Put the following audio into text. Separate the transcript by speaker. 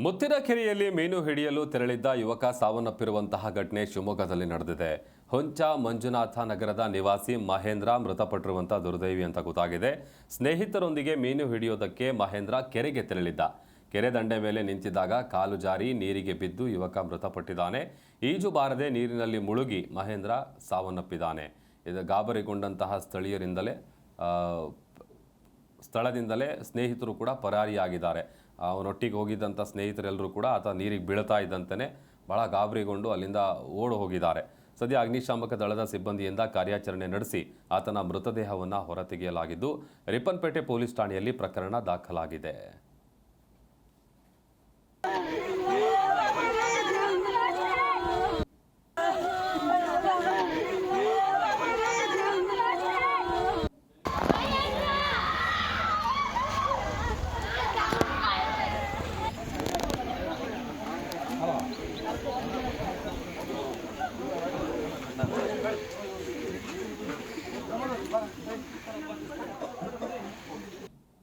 Speaker 1: ಮುತ್ತಿನಕೆರೆಯಲ್ಲಿ ಮೀನು ಹಿಡಿಯಲು ತೆರಳಿದ್ದ ಯುವಕ ಸಾವನ್ನಪ್ಪಿರುವಂತಹ ಘಟನೆ ಶಿವಮೊಗ್ಗದಲ್ಲಿ ನಡೆದಿದೆ. ಹೊಂಚ ಮಂಜುನಾಥ ನಗರದ ನಿವಾಸಿ ಮಹೇಂದ್ರ ಮೃತಪಟ್ಟಿರುವಂತಹ ದುರ್ದೈವಿ ಅಂತ ಗೊತ್ತಾಗಿದೆ. ಸ್ನೇಹಿತರೊಂದಿಗೆ ಮೀನು ಹಿಡಿಯೋದಕ್ಕೆ ಮಹೇಂದ್ರ ಕೆರೆಗೆ ತೆರಳಿದ್ದ. ಕೆರೆ ದಂಡೆ ಮೇಲೆ ನಿಂತಿದ್ದಾಗ ಕಾಲು ಜಾರಿ ನೀರಿಗೆ ಬಿದ್ದು ಯುವಕ ಮೃತಪಟ್ಟಿದ್ದಾನೆ. ಈಜು ಬಾರದೆ ನೀರಿನಲ್ಲಿ ಮುಳುಗಿ ಮಹೇಂದ್ರ ಸಾವನ್ನಪ್ಪಿದ್ದಾನೆ. ಇದು ಗಾಬರಿಗೊಂಡಂತಹ ಸ್ಥಳದಿಂದಲೇ ಸ್ನೇಹಿತರು ಕೂಡ ಪರಾರಿಯಾಗಿದ್ದಾರೆ. ಅವನೊಟ್ಟಿಗೆ ಹೋಗಿದ್ದಂಥ ಸ್ನೇಹಿತರೆಲ್ಲರೂ ಕೂಡ ಆತ ನೀರಿಗೆ ಬೀಳ್ತಾ ಇದ್ದಂತೆಯೇ ಬಹಳ ಗಾಬರಿಗೊಂಡು ಅಲ್ಲಿಂದ ಓಡಿ ಹೋಗಿದ್ದಾರೆ. ಸದ್ಯ ಅಗ್ನಿಶಾಮಕ ದಳದ ಸಿಬ್ಬಂದಿಯಿಂದ ಕಾರ್ಯಾಚರಣೆ ನಡೆಸಿ ಆತನ ಮೃತದೇಹವನ್ನು ಹೊರತೆಗೆಯಲಾಗಿದ್ದು ರಿಪ್ಪನ್ಪೇಟೆ ಪೊಲೀಸ್ ಠಾಣೆಯಲ್ಲಿ ಪ್ರಕರಣ ದಾಖಲಾಗಿದೆ.
Speaker 2: Hello.